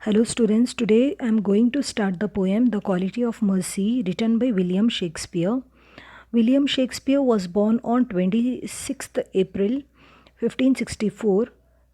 Hello students, today I am going to start the poem The Quality of Mercy written by William Shakespeare. William Shakespeare was born on 26th April 1564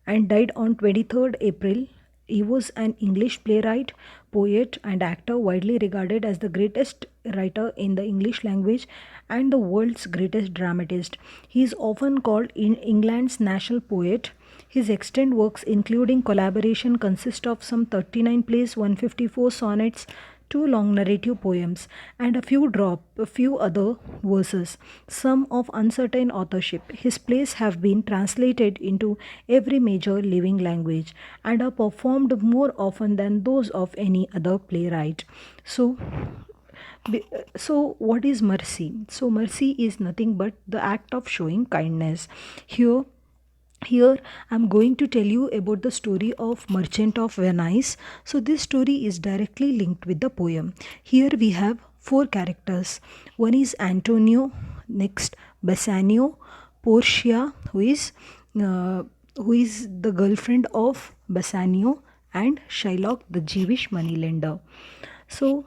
and died on 23rd April. He was an English playwright, poet and actor widely regarded as the greatest writer in the English language and the world's greatest dramatist. He is often called England's national poet. His extant works, including collaboration, consist of some 39 plays, 154 sonnets, two long narrative poems, and a few other verses, some of uncertain authorship. His plays have been translated into every major living language and are performed more often than those of any other playwright. So, what is mercy? So, mercy is nothing but the act of showing kindness. Here I'm going to tell you about the story of Merchant of Venice. So this story is directly linked with the poem. Here we have four characters. One is Antonio, next Bassanio, Portia, uh, who is the girlfriend of Bassanio, and Shylock, the Jewish moneylender. So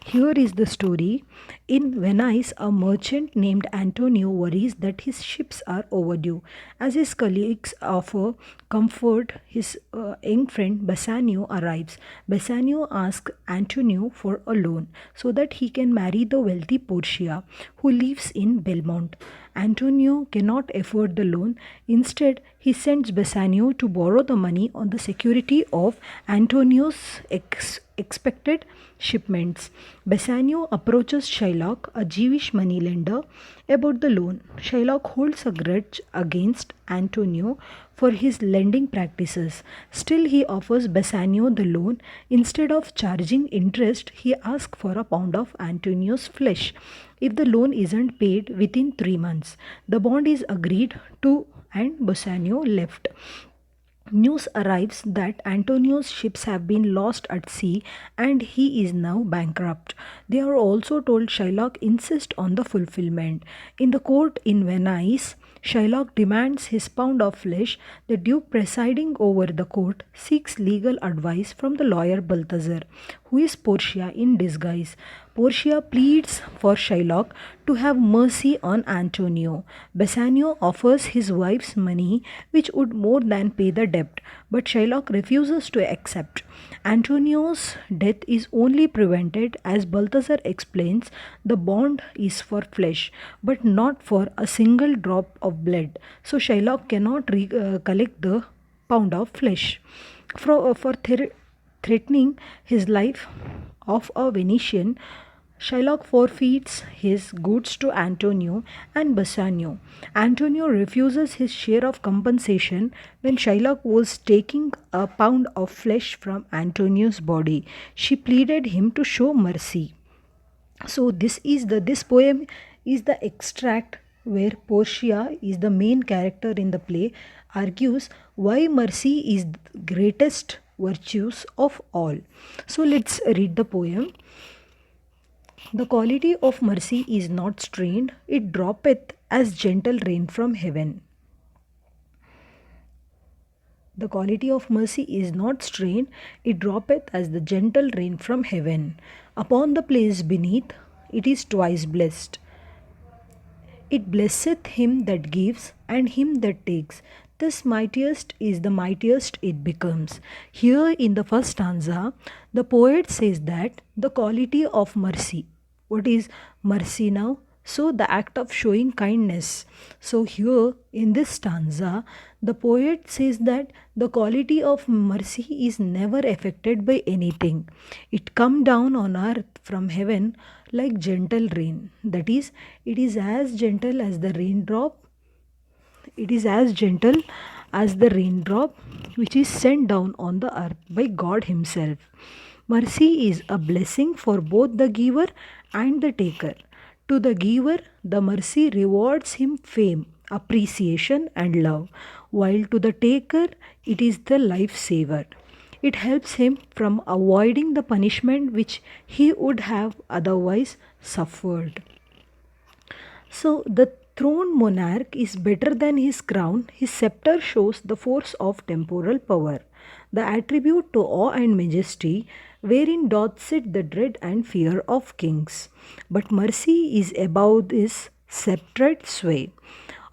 here is the story. In Venice, a merchant named Antonio worries that his ships are overdue. As his colleagues offer comfort, his young friend Bassanio arrives. Bassanio asks Antonio for a loan so that he can marry the wealthy Portia, who lives in Belmont. Antonio cannot afford the loan. Instead, he sends Bassanio to borrow the money on the security of Antonio's expected shipments. Bassanio approaches Shylock, a Jewish moneylender, about the loan. Shylock holds a grudge against Antonio for his lending practices. Still, he offers Bassanio the loan. Instead of charging interest, he asks for a pound of Antonio's flesh if the loan isn't paid within 3 months. The bond is agreed to and Bassanio left. News arrives that Antonio's ships have been lost at sea and he is now bankrupt. They are also told Shylock insists on the fulfillment. In the court in Venice, Shylock demands his pound of flesh. The Duke presiding over the court seeks legal advice from the lawyer Balthazar, who is Portia in disguise. Portia pleads for Shylock to have mercy on Antonio. Bassanio offers his wife's money, which would more than pay the debt, but Shylock refuses to accept. Antonio's death is only prevented, as Balthazar explains, the bond is for flesh, but not for a single drop of blood. So Shylock cannot collect the pound of flesh. For threatening his life of a Venetian, Shylock forfeits his goods to Antonio and Bassanio. Antonio refuses his share of compensation when Shylock was taking a pound of flesh from Antonio's body. She pleaded him to show mercy. So this poem is the extract where Portia is the main character in the play, argues why mercy is the greatest virtues of all. So let's read the poem. The quality of mercy is not strained, it droppeth as gentle rain from heaven. The quality of mercy is not strained, it droppeth as the gentle rain from heaven. Upon the place beneath, it is twice blessed. It blesseth him that gives and him that takes. This mightiest is the mightiest it becomes. Here in the first stanza, the poet says that the quality of mercy. What is mercy now? So, the act of showing kindness. So, here in this stanza, the poet says that the quality of mercy is never affected by anything. It come down on earth from heaven like gentle rain. That is, it is as gentle as the raindrop. It is as gentle as the raindrop which is sent down on the earth by God Himself. Mercy is a blessing for both the giver and the taker. To the giver, the mercy rewards him fame, appreciation, and love, while to the taker, it is the life saver. It helps him from avoiding the punishment which he would have otherwise suffered. So, the throned monarch is better than his crown. His scepter shows the force of temporal power. the attribute to awe and majesty, wherein doth sit the dread and fear of kings. But mercy is above this sceptred sway.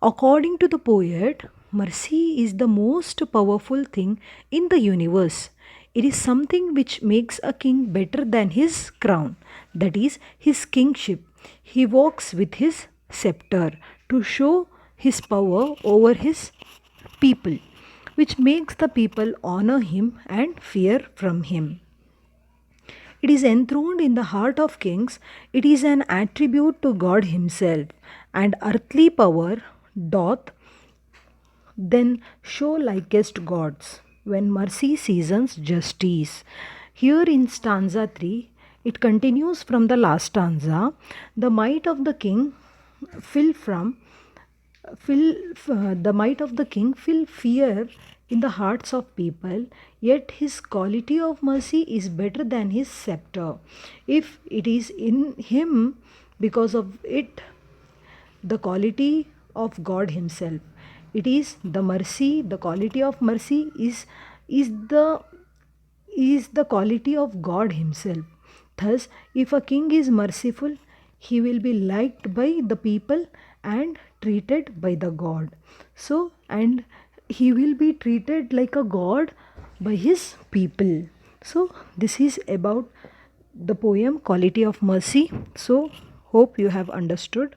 According to the poet, mercy is the most powerful thing in the universe. It is something which makes a king better than his crown, that is, his kingship. He walks with his scepter to show his power over his people, which makes the people honor him and fear from him. It is enthroned in the heart of kings. It is an attribute to God Himself, and earthly power doth then show likest gods when mercy seasons justice. Here in stanza 3, it continues from the last stanza. The might of the king fill from fill the might of the king fill fear in the hearts of people, yet his quality of mercy is better than his scepter. If it is in him, because of it, the quality of God Himself. It is the mercy, the quality of mercy is the is the quality of God Himself. Thus, if a king is merciful, he will be liked by the people and treated by the God. So, and he will be treated like a God by his people. So, this is about the poem Quality of Mercy. So, hope you have understood.